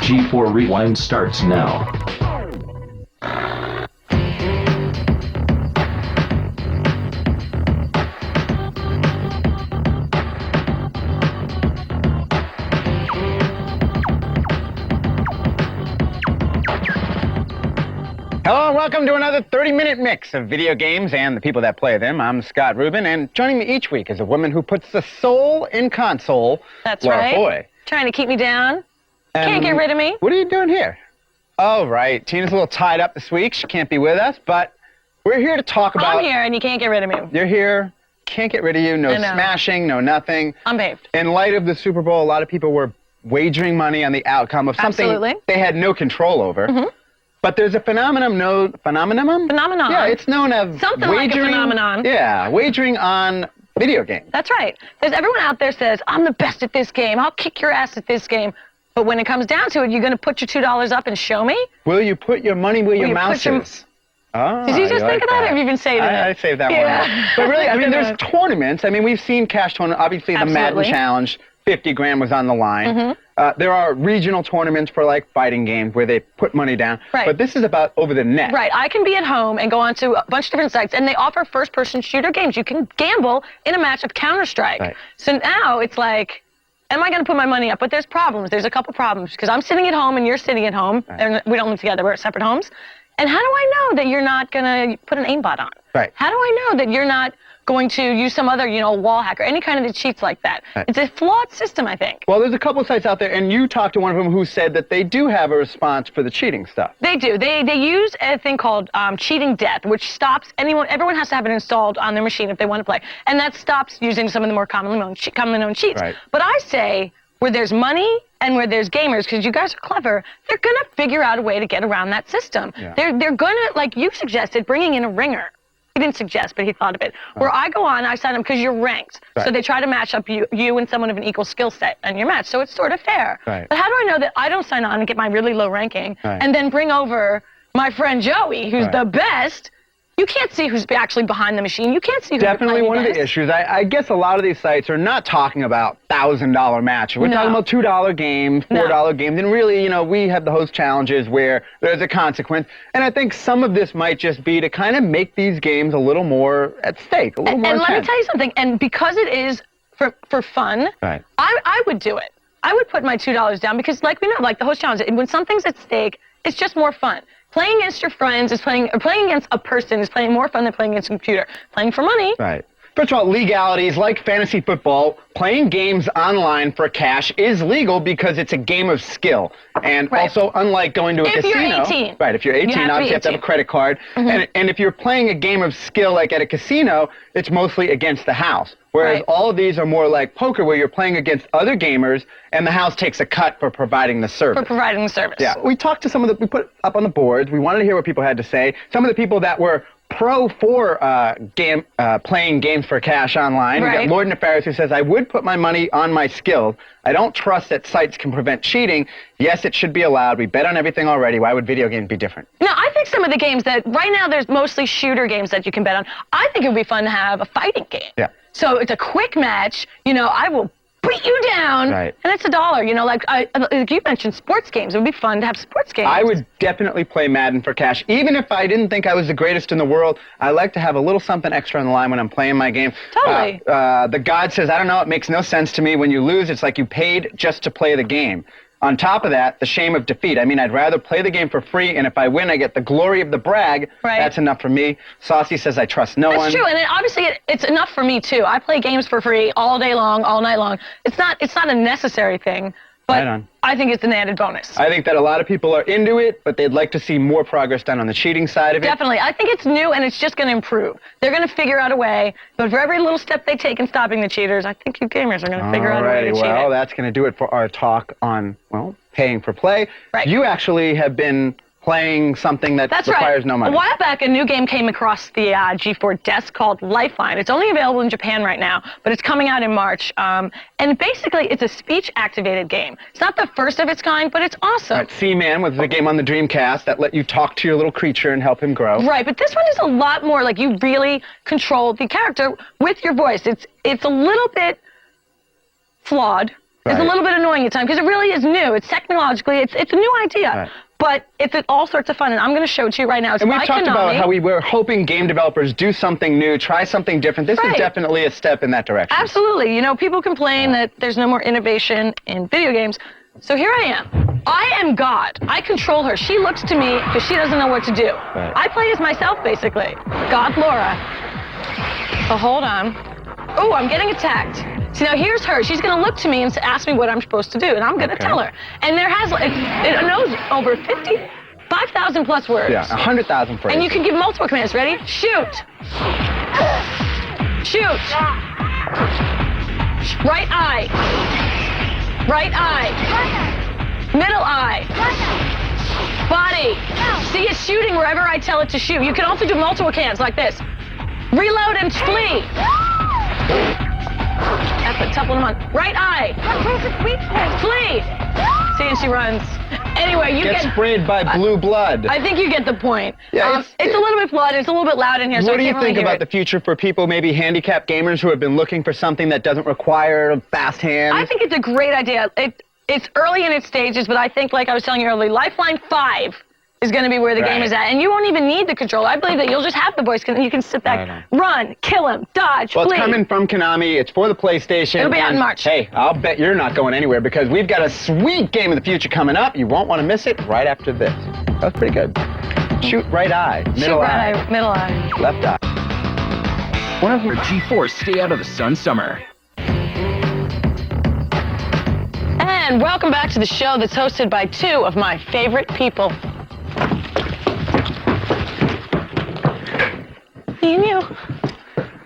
G4 Rewind starts now. Hello and welcome to another 30-minute mix of video games and the people that play them. I'm Scott Rubin, and joining me each week is a woman who puts the soul in console. That's Laura right. Foy. Trying to keep me down. Can't get rid of me. What are you doing here? Oh, right. Tina's a little tied up this week. She can't be with us, but we're here to talk about... I'm here and you can't get rid of me. You're here. Can't get rid of you. No smashing, no nothing. I'm behaved. In light of the Super Bowl, a lot of people were wagering money on the outcome of something they had no control over. Mm-hmm. But there's a phenomenon. Phenomenon? Yeah, it's known as something like a phenomenon. Yeah, wagering on video games. That's right. There's everyone out there says, I'm the best at this game. I'll kick your ass at this game. But when it comes down to it, you're going to put your $2 up and show me? Will you put your money where your mouth is? Oh, did you just think of that, or have you been saving it? I saved that one. But really, I mean, there's tournaments. I mean, we've seen cash tournaments. Obviously, the Madden Challenge, 50 grand was on the line. Mm-hmm. There are regional tournaments for, like, fighting games where they put money down. Right. But this is about over the net. Right. I can be at home and go on to a bunch of different sites, and they offer first-person shooter games. You can gamble in a match of Counter-Strike. Right. So now it's like, am I going to put my money up? But there's problems. There's a couple problems, because I'm sitting at home and you're sitting at home. Right. And we don't live together. We're at separate homes. And how do I know that you're not going to put an aimbot on? Right. How do I know that you're not going to use some other, wall hacker, any kind of cheats like that? Right. It's a flawed system, I think. Well, there's a couple of sites out there, and you talked to one of them who said that they do have a response for the cheating stuff. They do. They use a thing called cheating death, which stops everyone has to have it installed on their machine if they want to play. And that stops using some of the more commonly known cheats. Right. But I say, where there's money and where there's gamers, because you guys are clever, they're going to figure out a way to get around that system. Yeah. They're going to, like you suggested, bringing in a ringer. He didn't suggest, but he thought of it. Where I go on, I sign them because you're ranked. Right. So they try to match up you and someone of an equal skill set on your match. So it's sort of fair. Right. But how do I know that I don't sign on and get my really low ranking and then bring over my friend Joey, who's the best? You can't see who's actually behind the machine. You can't see who's definitely one of the issues. I guess a lot of these sites are not talking about $1,000 matches. We're talking about $2 games, $4 games, and really, we have the host challenges where there's a consequence. And I think some of this might just be to kind of make these games a little more at stake, a little more intense. Let me tell you something. And because it is for fun, I would do it. I would put my $2 down because, like we know, like the host challenge, when something's at stake, it's just more fun. Playing against your friends is playing against a person is playing more fun than playing against a computer. Playing for money. Right. First of all, legalities, like fantasy football, playing games online for cash is legal because it's a game of skill. And also, unlike going to a casino... If you're 18. Right, if you're 18, obviously you have to have a credit card. Mm-hmm. And if you're playing a game of skill like at a casino, it's mostly against the house. Whereas all of these are more like poker, where you're playing against other gamers, and the house takes a cut for providing the service. Yeah. We talked to some of we put up on the boards. We wanted to hear what people had to say. Some of the people that were pro for playing games for cash online. We got Lord Nefarious, who says, I would put my money on my skills. I don't trust that sites can prevent cheating. Yes, it should be allowed. We bet on everything already. Why would video games be different? No, I think some of the games that, right now there's mostly shooter games that you can bet on. I think it would be fun to have a fighting game. Yeah. So it's a quick match, I will beat you down, and it's $1. Like you mentioned sports games. It would be fun to have sports games. I would definitely play Madden for cash. Even if I didn't think I was the greatest in the world, I like to have a little something extra on the line when I'm playing my game. Totally. The God says, I don't know, it makes no sense to me. When you lose, it's like you paid just to play the game. On top of that, the shame of defeat. I mean, I'd rather play the game for free, and if I win, I get the glory of the brag. That's enough for me. Saucy says, I trust no one. That's true, and obviously it's enough for me, too. I play games for free all day long, all night long. It's not a necessary thing, but I think it's an added bonus. I think that a lot of people are into it, but they'd like to see more progress done on the cheating side of it. Definitely. I think it's new, and it's just going to improve. They're going to figure out a way, but for every little step they take in stopping the cheaters, I think you gamers are going to figure out a way to cheat it. Well, that's going to do it for our talk on, paying for play. You actually have been playing something that requires no money. A while back, a new game came across the G4 desk called Lifeline. It's only available in Japan right now, but it's coming out in March. And basically, it's a speech-activated game. It's not the first of its kind, but it's awesome. Seaman was the game on the Dreamcast that let you talk to your little creature and help him grow. Right, but this one is a lot more like you really control the character with your voice. It's a little bit flawed. is a little bit annoying at times because it really is new. It's technologically, it's a new idea. Right. But it's all sorts of fun, and I'm going to show it to you right now. It's and we by talked about Konami. how we were hoping game developers do something new, try something different. This is definitely a step in that direction. Absolutely. You know, people complain that there's no more innovation in video games. So here I am. I am God. I control her. She looks to me because she doesn't know what to do. Right. I play as myself, basically. God Laura. So hold on. Oh, I'm getting attacked. See, now here's her. She's going to look to me and ask me what I'm supposed to do, and I'm going to tell her. And there has, it knows over 5,000 plus words. Yeah, 100,000 phrases. And you can give multiple commands. Ready? Shoot. Shoot. Right eye. Right eye. Middle eye. Body. See, it's shooting wherever I tell it to shoot. You can also do multiple commands like this. Reload and flee. That's a tough one. Right eye. Flee. See, and she runs. Anyway, you get sprayed by blue blood. I think you get the point. Yeah, it's a little bit blood. It's a little bit loud in here. So what do you think about the future for people, maybe handicapped gamers who have been looking for something that doesn't require fast hands? I think it's a great idea. It's early in its stages, but I think, like I was telling you earlier, Lifeline 5 is going to be where the game is at. And you won't even need the controller. I believe that you'll just have the voice, and you can sit back, run, kill him, dodge, flee. Well, it's coming from Konami. It's for the PlayStation. It'll be out in March. Hey, I'll bet you're not going anywhere because we've got a sweet game of the future coming up. You won't want to miss it right after this. That was pretty good. Shoot right eye, middle eye, middle eye, left eye. One of your G4 stay out of the sun summer. And welcome back to the show that's hosted by two of my favorite people. Me and you.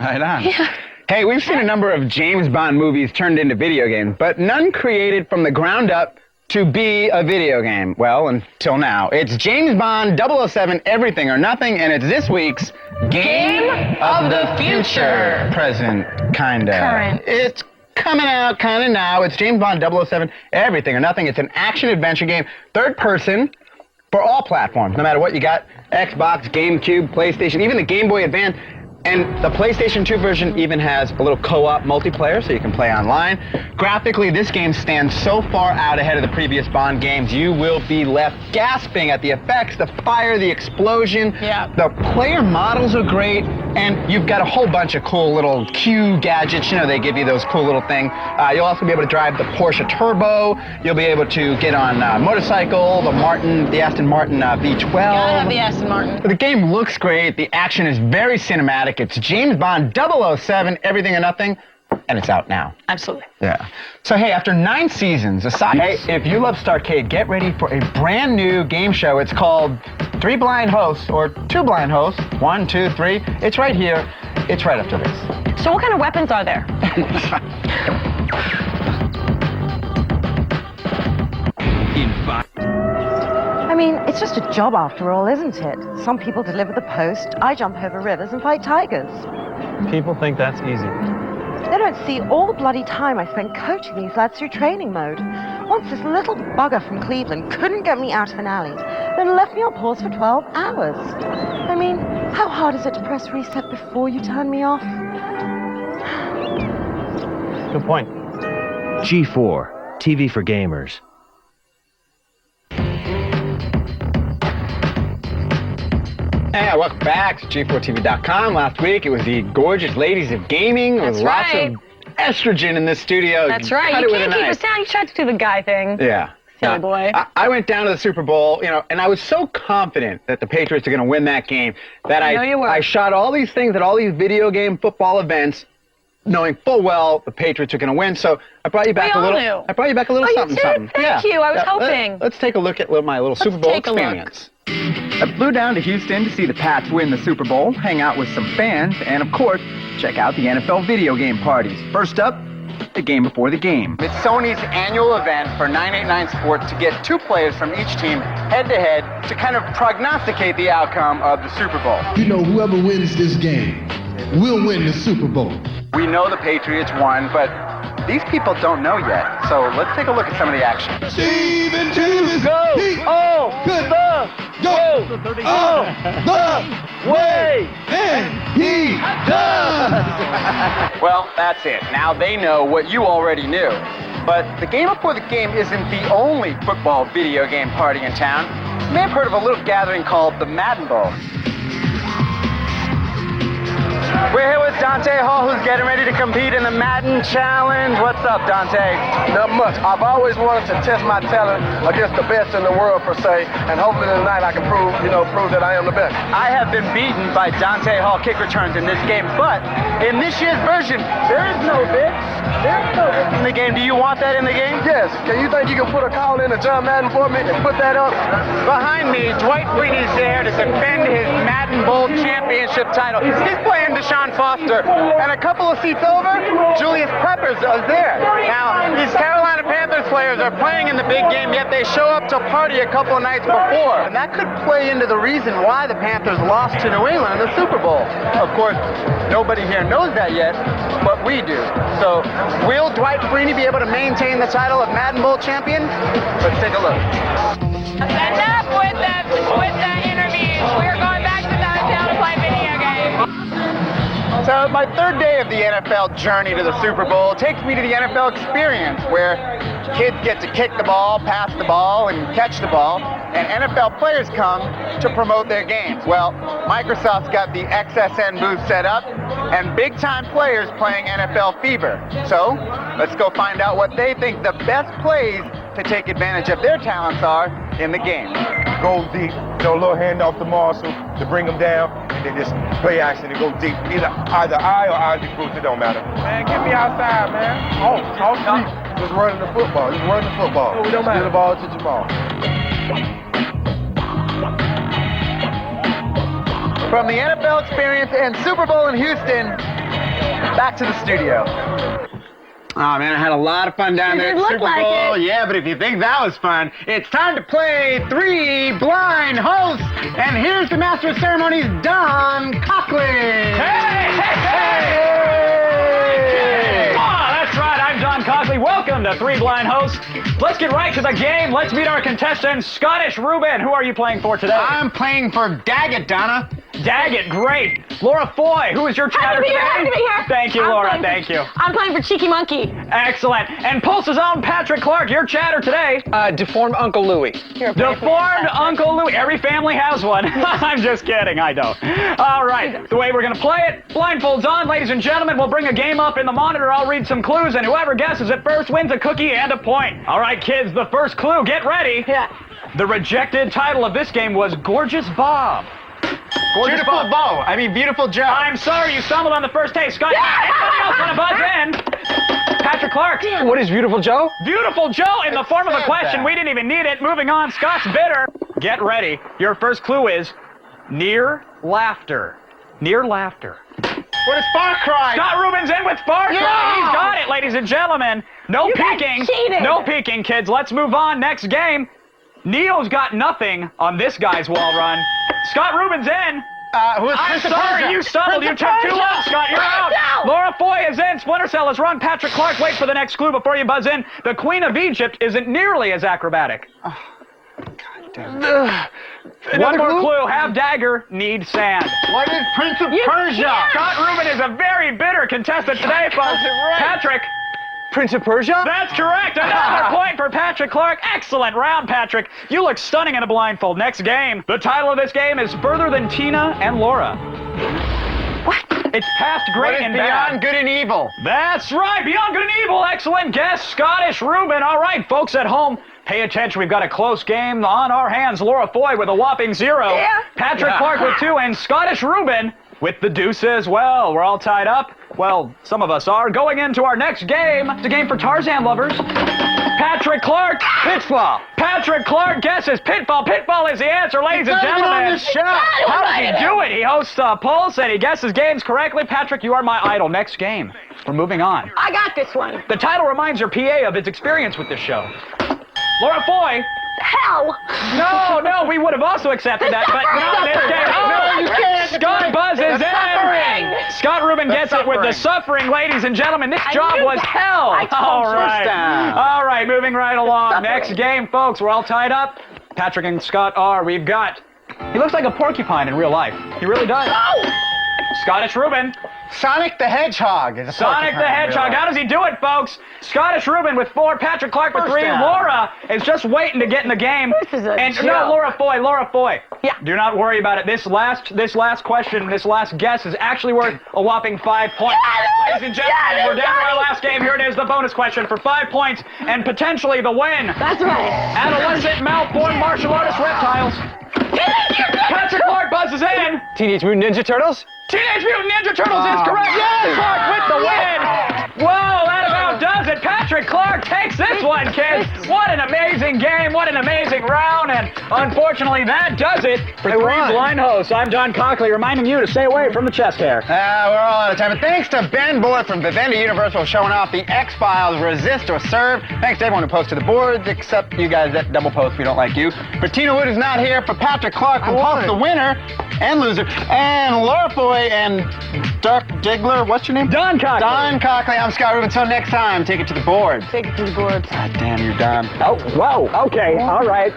Right on. Yeah. Hey, we've seen a number of James Bond movies turned into video games, but none created from the ground up to be a video game. Well, until now. It's James Bond 007 Everything or Nothing, and it's this week's Game of the Future. Present, kinda. Current. It's coming out kinda now. It's James Bond 007 Everything or Nothing. It's an action-adventure game, third person, for all platforms, no matter what you got. Xbox, GameCube, PlayStation, even the Game Boy Advance. And the PlayStation 2 version even has a little co-op multiplayer, so you can play online. Graphically, this game stands so far out ahead of the previous Bond games, you will be left gasping at the effects, the fire, the explosion. Yeah. The player models are great, and you've got a whole bunch of cool little Q gadgets. You know, they give you those cool little things. You'll also be able to drive the Porsche Turbo. You'll be able to get on motorcycle, the Aston Martin V12. Yeah, I have the Aston Martin. The game looks great. The action is very cinematic. It's James Bond 007, Everything or Nothing, and it's out now. Absolutely. Yeah. So, hey, after 9 seasons, hey, if you love Starcade, get ready for a brand new game show. It's called 3 Blind Hosts, or 2 Blind Hosts. 1, 2, 3. It's right here. It's right after this. So what kind of weapons are there? I mean, it's just a job after all, isn't it? Some people deliver the post, I jump over rivers and fight tigers. People think that's easy. They don't see all the bloody time I spent coaching these lads through training mode. Once this little bugger from Cleveland couldn't get me out of an alley, then left me on pause for 12 hours. I mean, how hard is it to press reset before you turn me off? Good point. G4, TV for gamers. Hey, welcome back to G4TV.com. Last week, it was the gorgeous ladies of gaming. There was lots of estrogen in this studio. That's right. You can't keep us down. You tried to do the guy thing. Yeah. Silly boy. I went down to the Super Bowl, and I was so confident that the Patriots are going to win that game that I shot all these things at all these video game football events, knowing full well the Patriots are going to win. So I brought you back a little. Knew. I brought you back a little something. Thank you. I was hoping. Let's take a look at my little Super Bowl experience. I flew down to Houston to see the Pats win the Super Bowl, hang out with some fans, and of course, check out the NFL video game parties. First up, the game before the game. It's Sony's annual event for 989 Sports to get 2 players from each team head-to-head to kind of prognosticate the outcome of the Super Bowl. You know, whoever wins this game will win the Super Bowl. We know the Patriots won, but these people don't know yet. So let's take a look at some of the action. Steven Davis, Go! Oh! Good! Go! Oh! The way! And he does! Well, that's it. Now they know what you already knew. But the game before the game isn't the only football video game party in town. You may have heard of a little gathering called the Madden Bowl. We're here with Dante Hall, who's getting ready to compete in the Madden Challenge. What's up, Dante? Not much. I've always wanted to test my talent against the best in the world, per se, and hopefully tonight I can prove that I am the best. I have been beaten by Dante Hall kick returns in this game, but in this year's version, there is no bit. There's no bit in the game. Do you want that in the game? Yes. Can you think you can put a call in to John Madden for me and put that up? Behind me, Dwight Freeney's there to defend his Madden Bowl championship title. He's playing Deshaun Foster, and a couple of seats over, Julius Peppers is there. Now, these Carolina Panthers players are playing in the big game, yet they show up to party a couple of nights before. And that could play into the reason why the Panthers lost to New England in the Super Bowl. Of course, nobody here knows that yet, but we do. So, will Dwight Freeney be able to maintain the title of Madden Bowl champion? Let's take a look. Enough with the interviews. We're going back to downtown to play video games. So my third day of the NFL journey to the Super Bowl takes me to the NFL experience, where kids get to kick the ball, pass the ball, and catch the ball, and NFL players come to promote their games. Well, Microsoft's got the XSN booth set up, and big-time players playing NFL Fever. So let's go find out what they think the best plays to take advantage of their talents are in the game. Go deep, a little handoff to Marshall to bring him down, and then just play action and go deep. Either I or Isaac Bruce, it don't matter. Man, get me outside, man. Off deep. Just running the football. Just running the football. No, we don't matter. Get the ball to Jamal. From the NFL experience and Super Bowl in Houston, back to the studio. Oh man, I had a lot of fun down there at the Super Bowl. Yeah, but if you think that was fun, it's time to play Three Blind Hosts. And here's the Master of Ceremonies, Don Coughlin. Hey! That's right, I'm Don Coughlin. Welcome to Three Blind Hosts. Let's get right to the game. Let's meet our contestants. Scottish Reuben, who are you playing for today? I'm playing for Daggett, Donna. Daggett, great. Laura Foy, who is your chatter today? Happy to be here. Thank you, Laura. Thank you. I'm playing for Cheeky Monkey. Excellent. And Pulse's own Patrick Clark, your chatter today. Deformed Uncle Louie. Deformed Uncle Louie. Every family has one. I'm just kidding. I don't. All right. The way we're going to play it, blindfolds on, ladies and gentlemen. We'll bring a game up in the monitor. I'll read some clues, and whoever guesses it first wins a cookie and a point. All right, kids, the first clue. Get ready. Yeah. The rejected title of this game was Gorgeous Bob. Beautiful Bo. Beautiful Joe. I'm sorry, you stumbled on the first take. Scott, anybody else want to buzz in? Patrick Clark. What is Beautiful Joe? Beautiful Joe in the form of a question. We didn't even need it. Moving on, Scott's bitter. Get ready. Your first clue is near laughter. Near laughter. What is Far Cry? Scott Rubin's in with Far Cry. Yeah. He's got it, ladies and gentlemen. No peeking. No peeking, kids. Let's move on. Next game. Neo's got nothing on this guy's wall run. Scott Rubin's in. I'm sorry, you stumbled. You took too long, Scott. You're out. Laura Foy is in. Splinter Cell is run. Patrick Clark, wait for the next clue before you buzz in. The Queen of Egypt isn't nearly as acrobatic. God damn it. One more clue. Have dagger, need sand. What is Prince of Persia? Scott Rubin is a very bitter contestant today, folks. Patrick. Prince of Persia? That's correct. Another point for Patrick Clark. Excellent round, Patrick. You look stunning in a blindfold. Next game. The title of this game is Further Than Tina and Laura. What? It's past great and bad. Beyond Good and Evil. That's right. Beyond Good and Evil. Excellent guess, Scottish Rubin. All right, folks at home, pay attention. We've got a close game on our hands. Laura Foy with a whopping 0. Yeah. Patrick Clark with 2, and Scottish Rubin with the deuce as well. We're all tied up. Well, some of us are. Going into our next game. It's a game for Tarzan lovers. Patrick Clark. Pitfall. Patrick Clark guesses Pitfall. Pitfall is the answer, ladies and gentlemen. How does he do it? He hosts Pulse and he guesses games correctly. Patrick, you are my idol. Next game. We're moving on. I got this one. The title reminds your PA of its experience with this show. Laura Foy. Hell. No, we would have also accepted that, but not in this game. No, you can't. Scott buzzes in. Scott Rubin gets it with the suffering, ladies and gentlemen. This job was hell. All right, moving right along. Next game, folks. We're all tied up. Patrick and Scott are. We've got. He looks like a porcupine in real life. He really does. Scottish Rubin. Sonic the Hedgehog. Is a Sonic the Hedgehog. How does he do it, folks? Scottish Ruben with 4, Patrick Clark with 3. Laura is just waiting to get in the game. This is a joke. No, Laura Foy. Yeah. Do not worry about it. This last question, this last guess is actually worth a whopping 5 points. Ladies and gentlemen, we're down to our last game. Here it is, the bonus question for 5 points and potentially the win. That's right. Adolescent malformed martial artist reptiles. Patrick Clark buzzes in. Teenage Mutant Ninja Turtles? Teenage Mutant Ninja Turtles is correct. Yes! Clark with the win. Whoa, that about does it. Patrick Clark takes this one, kids. What an amazing game. What an amazing round. And unfortunately, that does it for 3 blind hosts. I'm John Cockley, reminding you to stay away from the chest hair. We're all out of time. But thanks to Ben Boyd from Vivendi Universal showing off the X-Files Resist or Serve. Thanks to everyone who posted the boards, except you guys that double post. We don't like you. For Tina Wood is not here. For Patrick Clark from Pulse, the winner and loser. And Laura Foy and Dark Diggler. What's your name? Don Cockley. Don Cockley. I'm Scott Rubin. Until next time, take it to the board. Take it to the board. God damn, you're done. Oh, whoa. Okay. All right.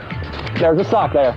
There's a sock there.